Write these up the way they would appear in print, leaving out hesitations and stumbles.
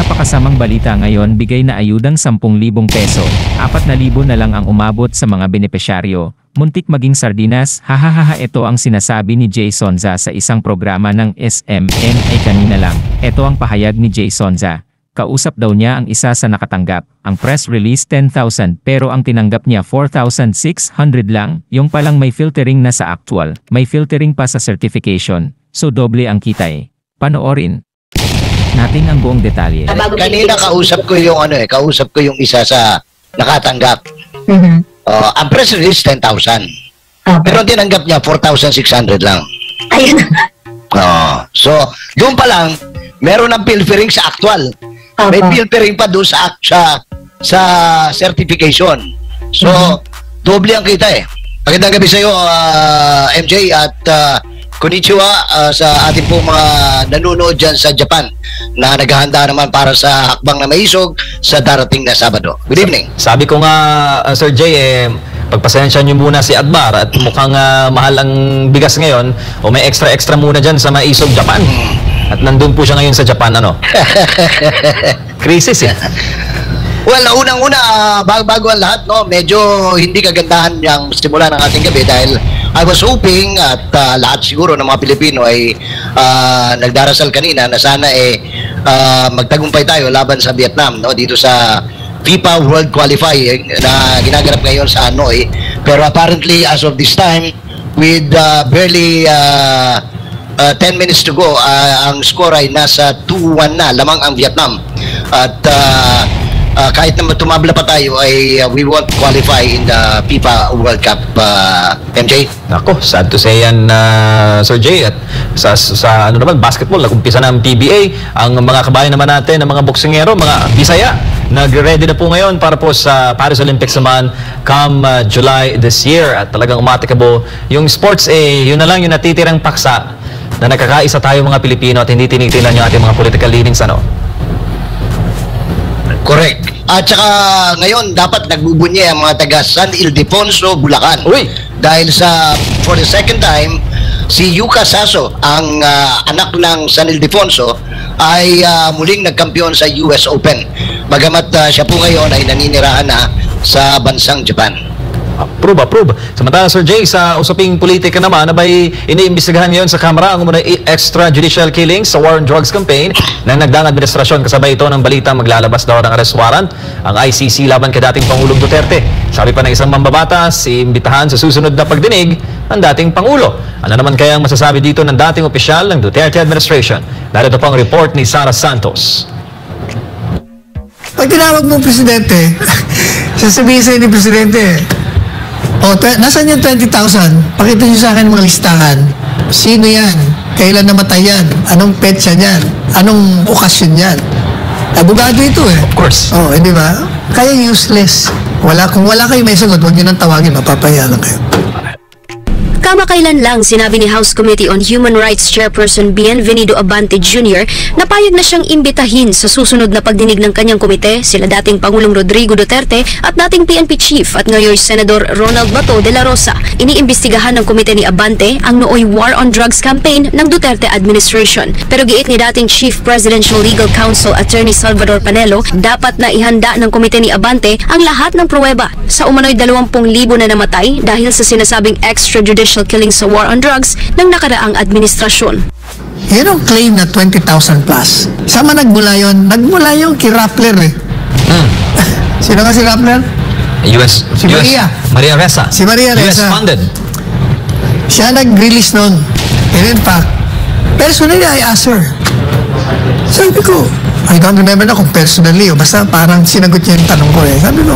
napakasamang balita ngayon, bigay na ayudang 10,000 peso. 4,000 na lang ang umabot sa mga benepisyaryo. Muntik maging sardinas, hahaha. Ito ang sinasabi ni Jay Sonza sa isang programa ng SMNI kanina lang. Ito ang pahayag ni Jay Sonza. Kausap daw niya ang isa sa nakatanggap. Ang press release 10,000 pero ang tinanggap niya 4,600 lang. Yung palang may filtering na sa actual, may filtering pa sa certification. So doble ang kita eh. Panoorin natin ang buong detalye. Kanina kausap ko yung isa sa nakatanggap. Ang press release 10,000. Pero ang tinanggap niya 4,600 lang. Ayun. So doon pa lang meron ng filtering sa actual. May filtering pa doon sa certification. So doble ang kita eh. Magandang gabi sa iyo, MJ, at konnichiwa sa ating pong mga nanonood dyan sa Japan na naghahanda naman para sa hakbang na maisog sa darating na Sabado. Good evening. Sabi ko nga, Sir Jay, pagpasensya nyo muna si Admar at mukhang mahal ang bigas ngayon o may extra muna dyan sa Maisog, Japan. At nandun po siya ngayon sa Japan, ano? Crisis eh. Well, unang-una, bago ang lahat, no, medyo hindi kagandahan yung simula ng ating gabi dahil I was hoping at lahat siguro ng mga Pilipino ay nagdarasal kanina na sana magtagumpay tayo laban sa Vietnam, no, dito sa FIFA World Qualifying na ginaganap ngayon sa Hanoi. Pero apparently as of this time with barely 10 minutes to go, ang score ay nasa 2-1 na lamang ang Vietnam. At kahit na tumabla pa tayo ay we won't qualify in the FIFA World Cup, MJ. Ako, sad to say yan, Sir Jay. At sa ano naman, basketball, nag-umpisa na ang PBA. Ang mga kabayan naman natin, ang mga boksingero, mga Bisaya, nag-ready na po ngayon para po sa Paris Olympics naman come July this year. At talagang umatikabo yung sports, yun na lang yung natitirang paksa na nakakaisa tayo mga Pilipino at hindi tinitingnan yung ating mga political leanings, ano? Correct. At saka ngayon dapat nagbubunye ang mga taga San Ildefonso, Bulacan. Uy! Dahil for the second time, si Yuka Saso, ang anak ng San Ildefonso, ay muling nagkampiyon sa US Open. Bagamat siya po ngayon ay naninirahan na sa bansang Japan. Approve. Samantala, Sir Jay, sa usaping politika naman, abay iniimbestigahan ngayon sa Kamara ang umunay extrajudicial killings sa war on drugs campaign ng nagdaang administrasyon. Kasabay ito ng balita maglalabas daw ng arrest warrant ang ICC laban kay dating Pangulong Duterte. Sabi pa ng isang mambabatas, iimbitahan sa susunod na pagdinig ang dating Pangulo. Ano naman kaya ang masasabi dito ng dating opisyal ng Duterte administration? Narito po ang report ni Sarah Santos. Pag tinawag mo Presidente, sasabihin sa'yo ni Presidente, nasaan yung 20,000? Pakita niyo sa akin mga listahan. Sino yan? Kailan namatay yan? Anong petsa niyan? Anong okasyon yan? Abogado ito eh. Of course. Hindi ba? Kaya useless. Kung wala kayo may sagot, huwag niyo nang tawagin, mapapaya lang kayo. Kamakailan lang sinabi ni House Committee on Human Rights Chairperson Bienvenido Abante Jr. na payag na siyang imbitahin sa susunod na pagdinig ng kanyang komite sila dating Pangulong Rodrigo Duterte at dating PNP Chief at ngayon Senador Ronald Bato de la Rosa. Iniimbestigahan ng komite ni Abante ang nooy war on drugs campaign ng Duterte administration. Pero giit ni dating Chief Presidential Legal Counsel Attorney Salvador Panelo, dapat na ihanda ng komite ni Abante ang lahat ng pruweba sa umano'y 20,000 na namatay dahil sa sinasabing extrajudicial killing sa war on drugs ng nakaraang administrasyon. Yan ang claim na 20,000 plus. Sama nagmula yun? Nagmula yung kay Rappler eh. Sino nga si Rappler? Si Maria. Maria Ressa. Si Maria Ressa. US funded. Siya nag-release nun. And in fact, personally I asked her. Sabi ko, I don't remember na kung personally o basta parang sinagot niya yung tanong ko eh. Sabi ko,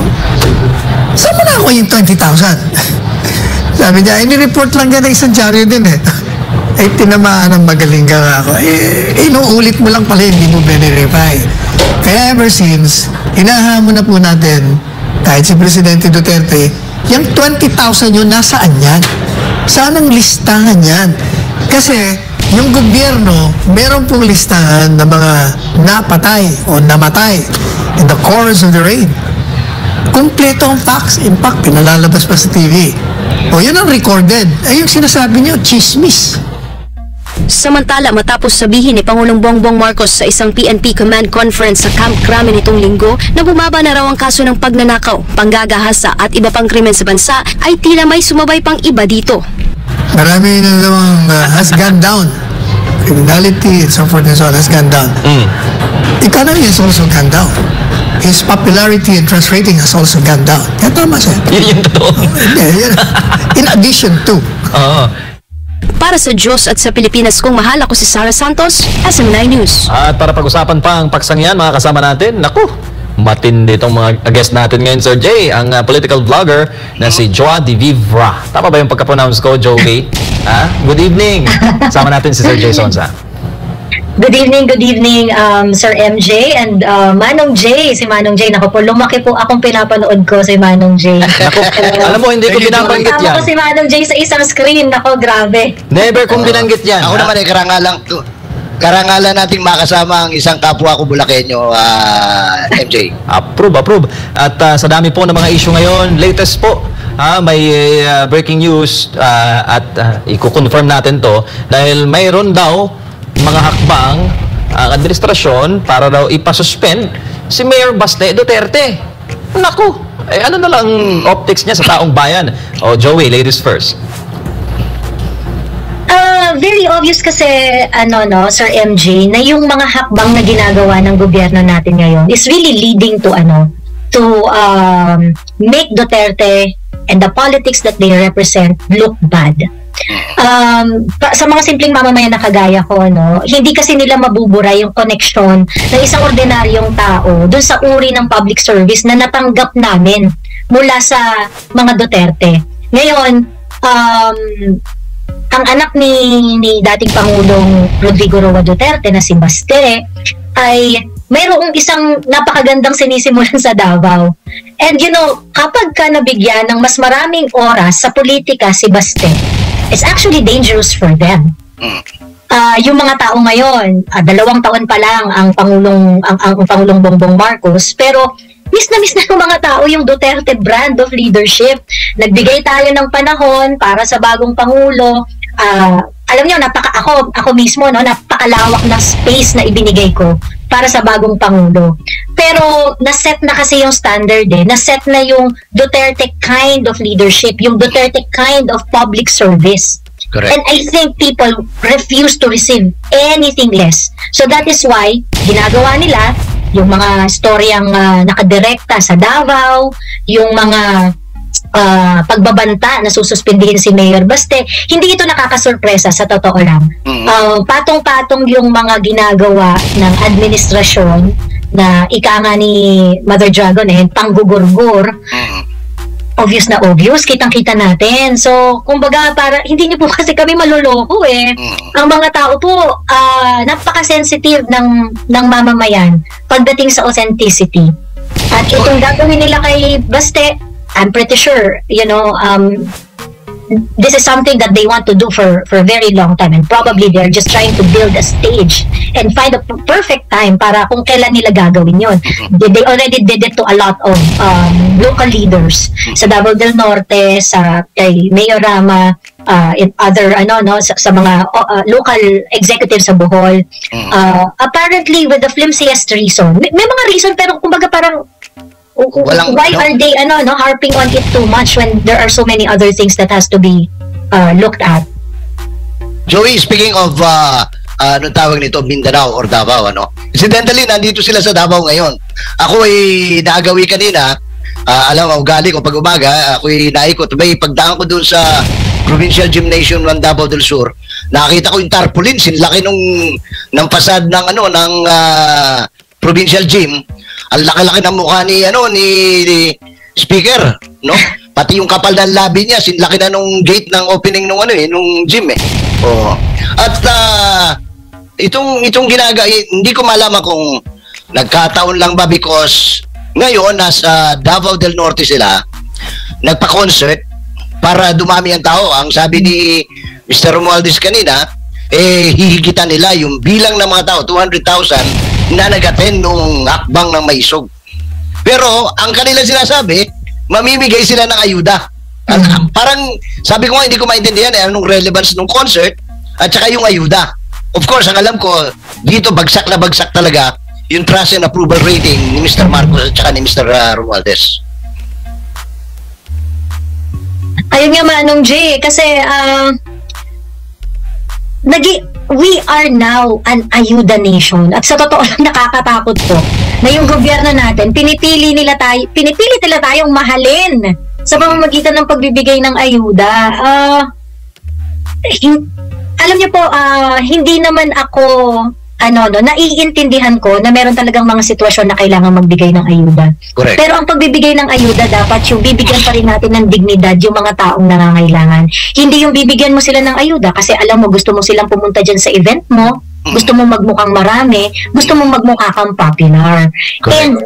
saan mo na ako yung 20,000? Sabi niya, ini-report lang yan ng isang dyaryo din eh. Tinamaan ang magaling ka nga ako. Inuulit mo lang pala, hindi mo verify. Kaya ever since, hinahamon na po natin, kahit si Presidente Duterte, yung 20,000 yun, nasaan yan? Saan ang listahan yan? Kasi, yung gobyerno, meron pong listahan ng mga napatay o namatay in the course of the raid. Kompleto ang facts. In fact, pinalalabas pa sa TV. Yun ang recorded. Yung sinasabi niyo, chismis. Samantala, matapos sabihin ni Pangulong Bongbong Marcos sa isang PNP command conference sa Camp Crame nitong linggo na bumaba na raw ang kaso ng pagnanakaw, panggagahasa at iba pang krimen sa bansa, ay tila may sumabay pang iba dito. Marami na namang has gone down. Criminality and so forth and so on has gone down. Economy has also gone down. His popularity and trust rating has also gone down. Yan tama siya. Yun yung totoo. In addition to. Oo. Para sa Diyos at sa Pilipinas kong mahal, ako si Sarah Santos, SM9 News. At para pag-usapan pa ang paksangyan, mga kasama natin, naku, matindi itong mga guest natin ngayon, Sir Jay, ang political vlogger na si Joa de Vivra. Tama ba yung pagka-pronounce ko, Joey? Good evening. Kasama natin si Sir Jay Sonza. Good evening, Sir MJ and Manong J. Si Manong J, naku po, lumaki po akong pinapanood ko si Manong J. Naku, alam mo, hindi ko binabanggit Tama yan. ko si Manong J sa isang screen, naku, grabe. Never kong binanggit yan. Ako naman karangalan nating makasama ang isang kapwa ko Bulakenyo, MJ. Approve. At sa dami po ng mga issue ngayon, latest po, may breaking news at i-confirm natin to dahil mayroon daw mga hakbang ang administrasyon para daw ipasuspend si Mayor Baste Duterte. Naku, ano na lang optics niya sa taong bayan? Joey, ladies first. Very obvious kasi, Sir MJ, na yung mga hakbang na ginagawa ng gobyerno natin ngayon is really leading to, make Duterte and the politics that they represent look bad. Sa mga simpleng mamamayan na kagaya ko, hindi kasi nila mabubura yung connection ng isang ordinaryong tao dun sa uri ng public service na natanggap namin mula sa mga Duterte. Ngayon, ang anak ni dating Pangulong Rodrigo Roa Duterte na si Baste ay mayroong isang napakagandang sinisimulan sa Davao. And kapag ka nabigyan ng mas maraming oras sa politika si Baste, it's actually dangerous for them. Yung mga tao ngayon, 2 taon pa lang ang Pangulong Bongbong Marcos, pero miss na ng mga tao yung Duterte brand of leadership. Nagbigay tayo ng panahon para sa bagong Pangulo. Alam niyo, ako mismo, napakalawak na space na ibinigay ko para sa bagong Pangulo. Pero naset na kasi yung standard naset na yung Duterte kind of leadership, yung Duterte kind of public service. Correct. And I think people refuse to receive anything less. So that is why ginagawa nila yung mga storyang nakadirekta sa Davao, yung mga pagbabanta na sususpindihin si Mayor Baste. Hindi ito nakakasurpresa, sa totoo lang. Patong-patong yung mga ginagawa ng administrasyon na ika nga ni Mother Dragon panggugurgur. Obvious na obvious, kitang-kita natin. So, kumbaga, hindi niyo po kasi kami maluloko Ang mga tao po, napaka-sensitive ng mamamayan pagdating sa authenticity. At itong gagawin nila kay Baste, I'm pretty sure, this is something that they want to do for a very long time, and probably they're just trying to build a stage and find a perfect time para kung kailan nila gagawin yun. They already did it to a lot of local leaders sa Davao del Norte, kay Mayor Rama, in other sa mga local executives sa Bohol. Apparently with the flimsiest reason. May mga reason, pero kumbaga parang why are they harping on it too much when there are so many other things that has to be looked at? Joey, speaking of anong tawag nito, Mindanao or Davao, incidentally, nandito sila sa Davao ngayon. Ako ay naagawi kanina, alam mo, ugali ko pag umaga, ako ay naikot. May pagdaan ko dun sa Provincial Gymnasium ng Davao del Sur, nakita ko yung tarpaulin, sinlaki ng fasad ng Provincial Gym. Ang laki-laki ng mukha ni speaker, Pati yung kapal ng labi niya, sinlaki na nung gate ng opening nung gym At itong hindi ko malaman kung nagkataon lang ba because ngayon nasa Davao del Norte sila, nagpa-concert para dumami ang tao. Ang sabi ni Mr. Romualdez kanina, hihigitan nila yung bilang ng mga tao, 200,000 na nag-attend nung hakbang ng Maisog. Pero ang kanila sinasabi, mamimigay sila ng ayuda. Parang sabi ko nga, hindi ko maintindihan anong relevance ng concert at saka yung ayuda. Of course, ang alam ko, dito bagsak na bagsak talaga yung trust and approval rating ni Mr. Marcos at saka ni Mr. Romualdez. Ayun nga Manong Jay, kasi we are now an ayuda nation. At sa totoo lang nakakatakot po na yung gobyerno natin, pinipili nila tayong mahalin sa pamamagitan ng pagbibigay ng ayuda. Alam niyo po, hindi naman ako naiintindihan ko na meron talagang mga sitwasyon na kailangan magbigay ng ayuda. Correct. Pero ang pagbibigay ng ayuda, dapat yung bibigyan pa rin natin ng dignidad yung mga taong nangangailangan. Hindi yung bibigyan mo sila ng ayuda kasi alam mo gusto mo silang pumunta dyan sa event mo, gusto mo magmukhang marami, gusto mo magmukha kang popular. Correct. And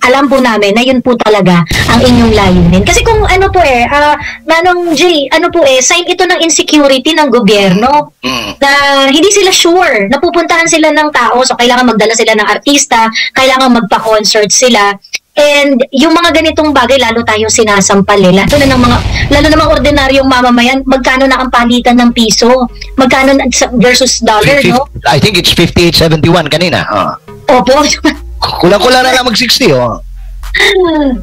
alam po namin na yun po talaga ang inyong layunin. Kasi kung Manong Jay, sign ito ng insecurity ng gobyerno na hindi sila sure, napupuntahan sila ng tao, so kailangan magdala sila ng artista, kailangan magpa-concert sila. And yung mga ganitong bagay, lalo tayong sinasampal lalo na mga ordinaryong mamamayan, magkano na ang palitan ng piso? Magkano versus dollar, no? I think it's 58.71 kanina. Opo. Kulang-kulang na lang mag-60,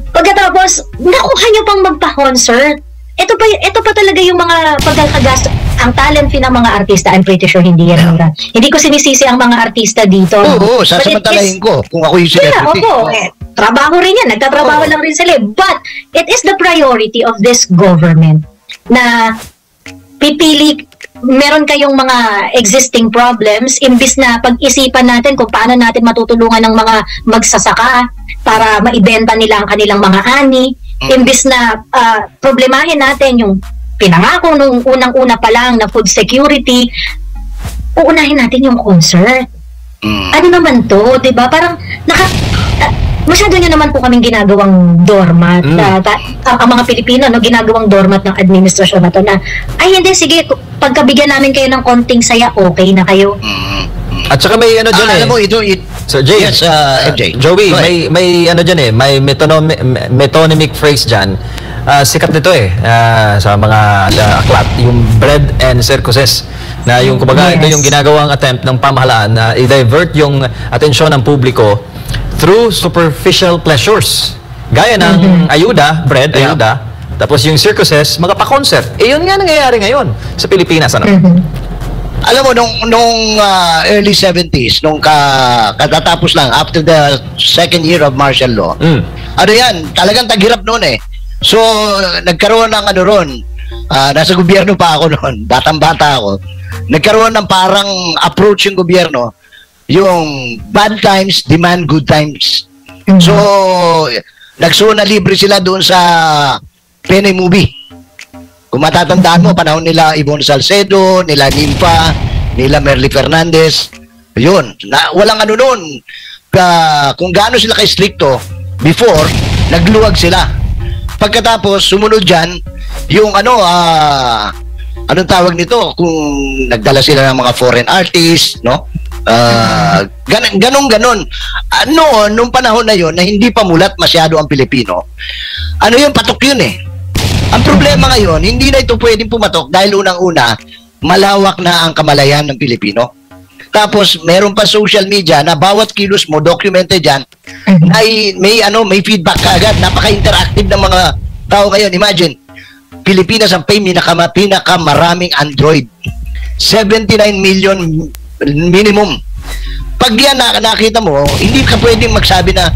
Pagkatapos, nakuha nyo pang magpa-concert. Ito pa talaga yung mga pagkakagas, ang talent fee ng mga artista. I'm pretty sure hindi yan mura. Hindi ko sinisisi ang mga artista dito. Oo, sasamantalahin ko kung ako yung celebrity. Trabaho rin yan. Nagtatrabaho lang rin sila. But, it is the priority of this government na pipili. Meron kayong mga existing problems, imbis na pag-isipan natin kung paano natin matutulungan ng mga magsasaka para maibenta nila ang kanilang mga ani, imbis na problemahin natin yung pinangako nung unang-una pa lang na food security, uunahin natin yung concert. Ano naman to, diba? Parang masyado nyo naman po kaming ginagawang doormat. Ang mga Pilipino, ginagawang doormat ng administrasyon na to na, ay hindi, sige, pagkabigyan namin kayo ng konting saya, okay na kayo. At saka may dyan alam mo, Sir Jay, yes, MJ. Joey, may dyan may metonymic phrase dyan. Sikat nito sa mga aklat, yung bread and circuses, na yung kumbaga ito yung ginagawang attempt ng pamahalaan na i-divert yung atensyon ng publiko through superficial pleasures. Gaya ng ayuda, ayuda, tapos yung circuses, mga pa-concert. Yun nga nangyayari ngayon sa Pilipinas. Alam mo, nung early 70s, nung katatapos lang, after the second year of martial law, talagang taghirap noon So, nagkaroon ng nasa gobyerno pa ako noon, batang-bata ako, nagkaroon ng parang approach yung gobyerno, yung bad times demand good times. So, nagsuna libre sila doon sa Penoy Movie. Kung matatandaan mo, panahon nila Yvonne Salcedo, nila Nympha, nila Merly Fernandez. Yun, walang noon. Kung gaano sila kay-stricto, before, nagluwag sila. Pagkatapos, sumunod dyan, yung anong tawag nito? Kung nagdala sila ng mga foreign artists, no? Ganon. Nung panahon na yon na hindi pa mulat masyado ang Pilipino, patok yun Ang problema ngayon, hindi na ito pwedeng pumatok dahil unang-una, malawak na ang kamalayan ng Pilipino. Tapos, meron pa social media na bawat kilos mo, documented dyan, ay may feedback ka agad. Napaka-interactive ng mga tao ngayon. Imagine, Pilipinas ang pinakamaraming Android. 79 million minimum. Pag yan nakita mo, hindi ka pwedeng magsabi na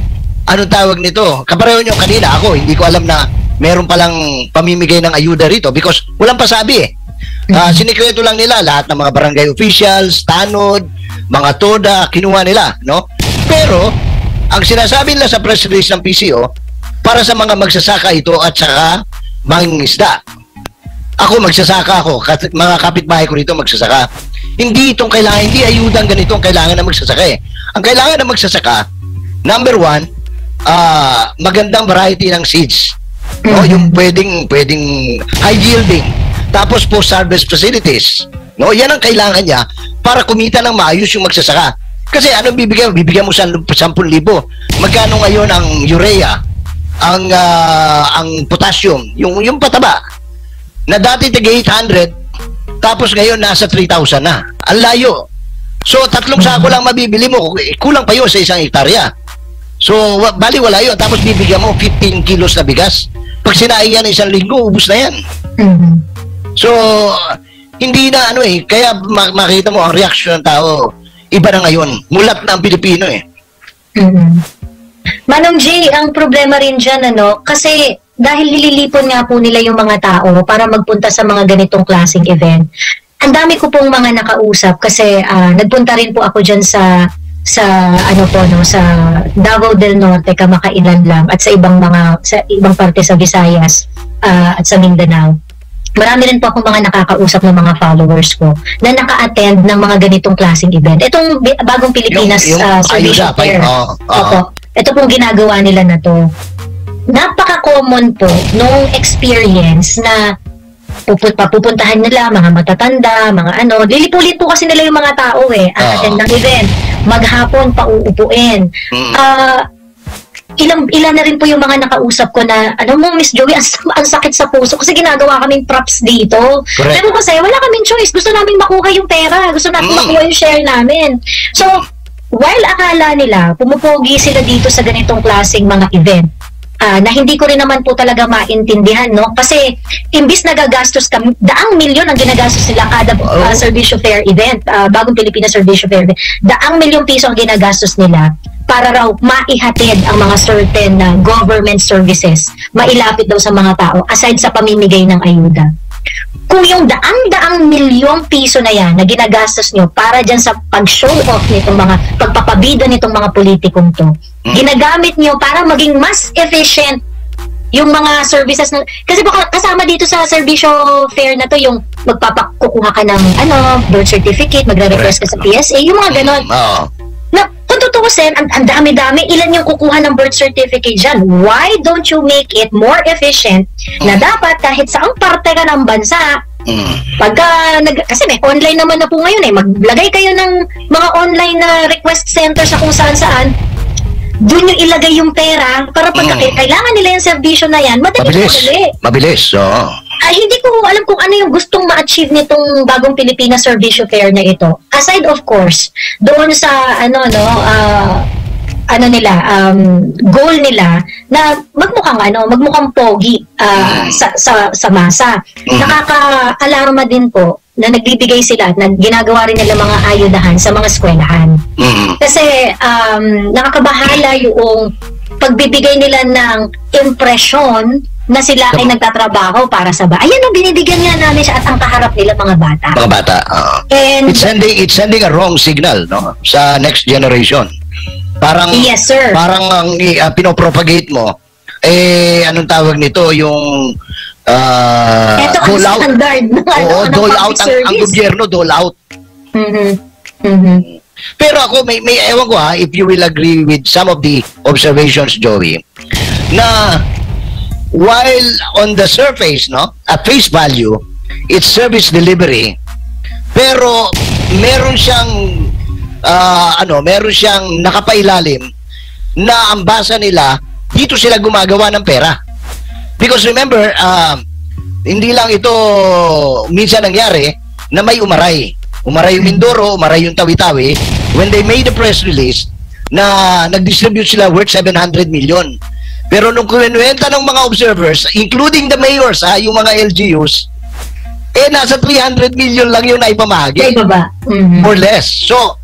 anong tawag nito. Kapareho nyo kanina, ako, hindi ko alam na meron palang pamimigay ng ayuda rito because walang pasabi sinikreto lang nila lahat ng mga barangay officials, tanod, mga toda, kinuha nila, no? Pero, ang sinasabi nila sa press release ng PCO, para sa mga magsasaka ito at saka mangingisda. Ako, magsasaka ako. Mga kapitbahay ko rito magsasaka. Hindi itong kailangan, hindi ayudang ganito ang kailangan na magsasaka Ang kailangan na magsasaka, number one, magandang variety ng seeds. No, yung pwedeng high yielding. Tapos post-harvest facilities. No, yan ang kailangan niya para kumita ng maayos yung magsasaka. Kasi anong bibigyan? Bibigyan mo 10,000. Magkano ngayon ang urea, ang potassium, yung pataba na dati tig 800, Tapos ngayon nasa 3,000 na. Ang layo. So, 3 sako lang mabibili mo. Kulang pa yun sa 1 hektarya. So, bali wala yun. Tapos bibigyan mo 15 kilos na bigas. Pag sinaing yan 1 linggo, ubus na yan. So, hindi na kaya makita mo ang reaction ng tao. Iba na ngayon. Mulat na ang Pilipino Manong Jay, ang problema rin dyan, kasi dahil nililipon nga po nila yung mga tao para magpunta sa mga ganitong klaseng event. Ang dami ko pong mga nakausap kasi nagpunta rin po ako dyan sa Davao del Norte, kamakailan lang, at sa ibang parte sa Visayas at sa Mindanao. Marami rin po akong mga nakakausap ng mga followers ko na naka-attend ng mga ganitong klaseng event. Itong Bagong Pilipinas Servicio Fair. Opo. Ito pong ginagawa nila na to. Napaka-common po nung experience na pupuntahan nila mga matatanda, mga lilipulit po kasi nila yung mga tao attend ng event, maghapon pauupuin. Ilan na rin po yung mga nakausap ko na, Miss Joey, ang sakit sa puso kasi ginagawa kaming props dito. Correct. Pero kasi wala kaming choice, gusto namin makuha yung pera, gusto namin makuha yung share namin. So, while akala nila pumupogi sila dito sa ganitong klaseng mga event, na hindi ko rin naman po talaga maintindihan, kasi imbis nagagastos kami, 100 milyon ang ginagastos nila kada Servicio Fair event, Bagong Pilipinas Servicio Fair event, 100 milyon piso ang ginagastos nila para raw maihatid ang mga certain government services, mailapit daw sa mga tao aside sa pamimigay ng ayuda. Kung yung 100 milyong piso na yan na ginagastos nyo para dyan sa pag-show off nitong mga, pagpapabida nitong mga politikong to, ginagamit nyo para maging mas efficient yung mga services na, kasi po kasama dito sa Servicio Fair na to yung magpapakukuha ka ng birth certificate, magre-request ka sa PSA, yung mga ganon. Na kung tutuusin, ang dami-dami, ilan yung kukuha ng birth certificate dyan? Why don't you make it more efficient na dapat kahit saang parte ka ng bansa, kasi may online naman na po ngayon maglagay kayo ng mga online na request center sa kung saan-saan, doon yung ilagay yung pera para pagka kailangan nila yung servisyo na yan, mabilis. Hindi ko alam kung ano yung gustong ma-achieve nitong Bagong Pilipinas Servicio Fair na ito. Aside of course, doon sa goal nila na magmukhang pogi sa masa. Nakaka-alarma din po na nagbibigay sila at ginagawa rin nila mga ayudahan sa mga eskwelahan. Kasi nakakabahala yung pagbibigay nila ng impresyon na sila ay nagtatrabaho para sa Ayan binibigyan nga namin siya at ang kaharap nila mga bata. And it's sending a wrong signal sa next generation. Parang yes, sir. Parang ang pinopropagate mo anong tawag nito, yung ito ang dole out. Standard Oo, dole out ang gobyerno, dole out. Pero ako may ewan ko if you will agree with some of the observations, Joey, na while on the surface, at face value, it's service delivery, pero meron siyang nakapailalim na ang basa nila, dito sila gumagawa ng pera. Because remember, hindi lang ito minsan nangyari na may umaray yung Mindoro, umaray yung Tawi-Tawi, when they made a press release na nag-distribute sila worth 700 million. Pero nung kinuwenta ng mga observers, including the mayors, yung mga LGUs, nasa 300 million lang yung naipamahagi. Or less. So,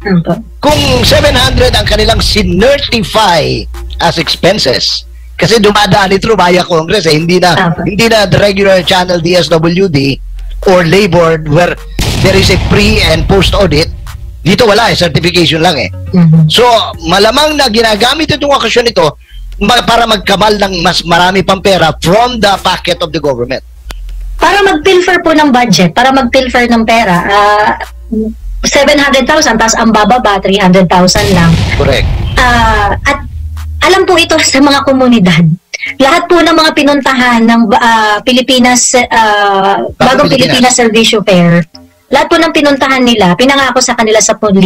kung 700 ang kanilang sinertify as expenses, kasi dumadaan ito via Congress, hindi na the regular channel DSWD or labor where there is a pre and post audit. Dito wala certification lang So, malamang na ginagamit itong okasyon ito para magkamal ng mas marami pang pera from the pocket of the government. Para mag-pilfer po ng budget, para mag-pilfer ng pera, 700,000, tapos ang bababa, 300,000 lang. Correct. At alam po ito sa mga komunidad. Lahat po ng mga pinuntahan ng Bagong Pilipinas Servicio Fair, lahat po ng pinuntahan nila, pinangako sa kanila 10,000.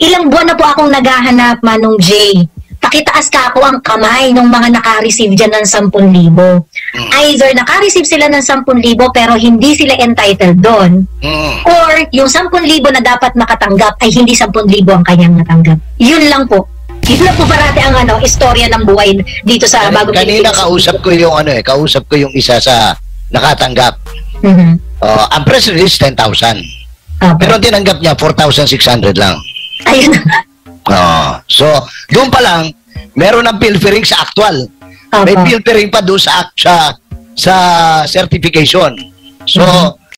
Ilang buwan na po akong naghahanap, Manong Jay. pakitaas ka ako ang kamay ng mga naka-receive dyan ng 10,000. Either naka-receive sila ng 10,000 pero hindi sila entitled doon, or yung 10,000 na dapat makatanggap ay hindi 10,000 ang kanyang natanggap. Yun lang po. Yun lang po parati ang istorya ng buhay dito sa Bagong Kanina Pilipinas. kausap ko yung isa sa nakatanggap. Ang press release 10,000. Pero ang tinanggap niya 4,600 lang. Ayun. So, doon pa lang, meron ng pilfering sa actual. May pilfering pa doon sa certification. So,